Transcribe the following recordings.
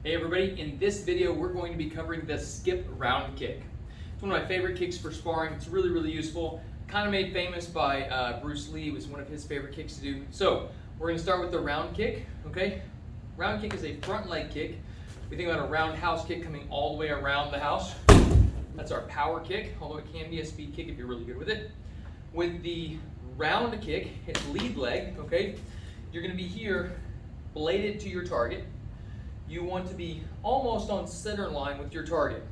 Hey everybody, in this video we're going to be covering the skip round kick. It's one of my favorite kicks for sparring. It's really useful. Kind of made famous by Bruce Lee. It was one of his favorite kicks to do. So we're going to start with the round kick, okay? Round kick is a front leg kick. We think about a roundhouse kick coming all the way around the house. That's our power kick, although it can be a speed kick if you're really good with it. With the round kick, it's lead leg, okay? You're going to be here, bladed to your target. You want to be almost on center line with your target.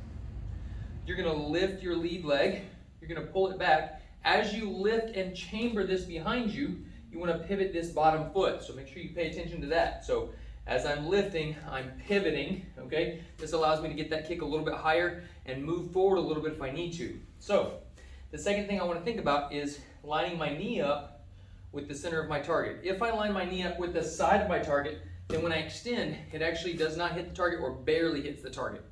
You're going to lift your lead leg. You're going to pull it back. As you lift and chamber this behind you, you want to pivot this bottom foot. So make sure you pay attention to that. So as I'm lifting, I'm pivoting, okay? This allows me to get that kick a little bit higher and move forward a little bit if I need to. So the second thing I want to think about is lining my knee up with the center of my target. If I line my knee up with the side of my target, then when I extend, it actually does not hit the target or barely hits the target.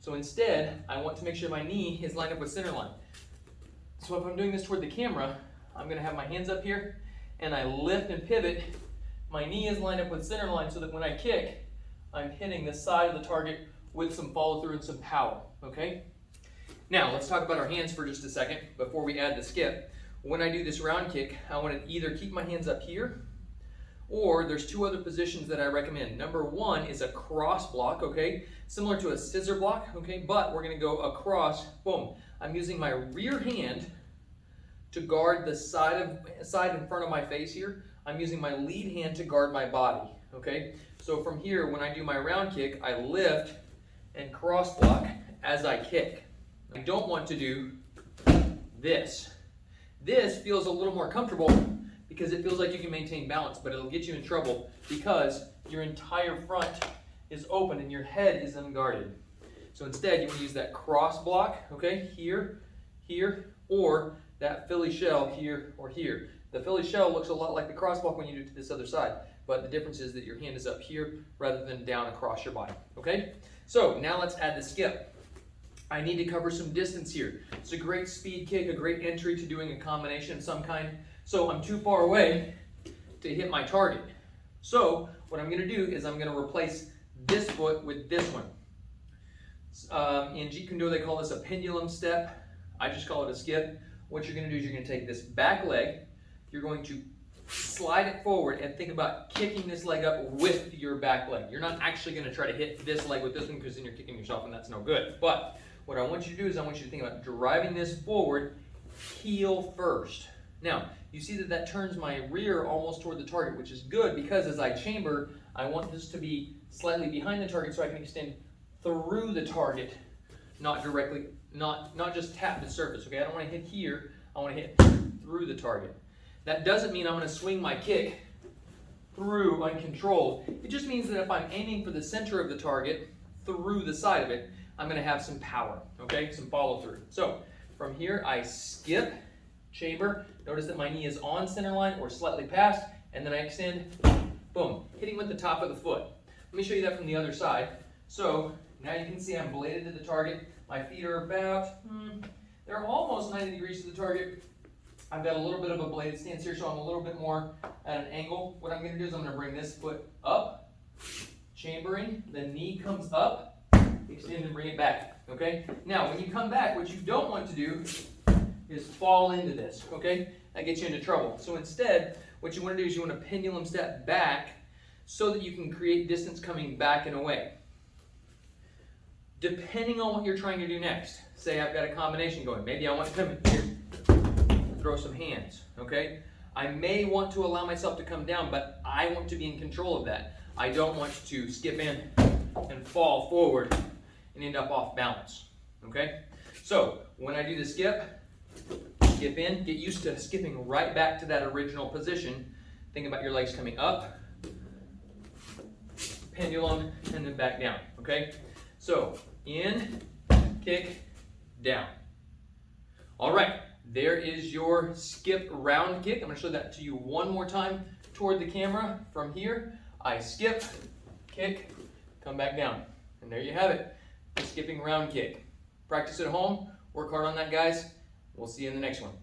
So instead, I want to make sure my knee is lined up with center line. So if I'm doing this toward the camera, I'm going to have my hands up here, and I lift and pivot. My knee is lined up with center line so that when I kick, I'm hitting the side of the target with some follow through and some power, okay? Now, let's talk about our hands for just a second before we add the skip. When I do this round kick, I want to either keep my hands up here, or there's two other positions that I recommend. Number one is a cross block, okay? Similar to a scissor block, okay? But we're gonna go across, boom. I'm using my rear hand to guard the side in front of my face here. I'm using my lead hand to guard my body, okay? So from here, when I do my round kick, I lift and cross block as I kick. I don't want to do this. This feels a little more comfortable because it feels like you can maintain balance, but it'll get you in trouble because your entire front is open and your head is unguarded. So instead, you want to use that cross block, okay, here, or that Philly shell here or here. The Philly shell looks a lot like the cross block when you do it to this other side, but the difference is that your hand is up here rather than down across your body, okay? So now let's add the skip. I need to cover some distance here. It's a great speed kick, a great entry to doing a combination of some kind. So I'm too far away to hit my target. So what I'm going to do is I'm going to replace this foot with this one. In Jeet Kune Do they call this a pendulum step. I just call it a skip. What you're going to do is you're going to take this back leg, you're going to slide it forward and think about kicking this leg up with your back leg. You're not actually going to try to hit this leg with this one because then you're kicking yourself and that's no good. But what I want you to do is I want you to think about driving this forward, heel first. Now, you see that that turns my rear almost toward the target, which is good because as I chamber, I want this to be slightly behind the target so I can extend through the target, not directly, not just tap the surface, okay? I don't want to hit here, I want to hit through the target. That doesn't mean I'm going to swing my kick through uncontrolled. It just means that if I'm aiming for the center of the target through the side of it, I'm going to have some power, okay? Some follow through. So from here, I skip, chamber. Notice that my knee is on center line or slightly past, and then I extend, boom, hitting with the top of the foot. Let me show you that from the other side. So now you can see I'm bladed to the target. My feet are about, they're almost 90 degrees to the target. I've got a little bit of a bladed stance here, so I'm a little bit more at an angle. What I'm going to do is I'm going to bring this foot up, chambering, the knee comes up, extend and bring it back, okay? Now, when you come back, what you don't want to do is fall into this, okay? That gets you into trouble. So instead, what you want to do is you want to pendulum step back so that you can create distance coming back and away. Depending on what you're trying to do next, say I've got a combination going. Maybe I want to come in here, throw some hands, okay? I may want to allow myself to come down, but I want to be in control of that. I don't want to skip in and fall forward and end up off balance, okay? So when I do the skip in, get used to skipping right back to that original position. Think about your legs coming up, pendulum, and then back down, okay? So in, kick, down. All right, there is your skip round kick. I'm going to show that to you one more time toward the camera. From here, I skip, kick, come back down. And there you have it, the skipping round kick. Practice at home, work hard on that, guys. We'll see you in the next one.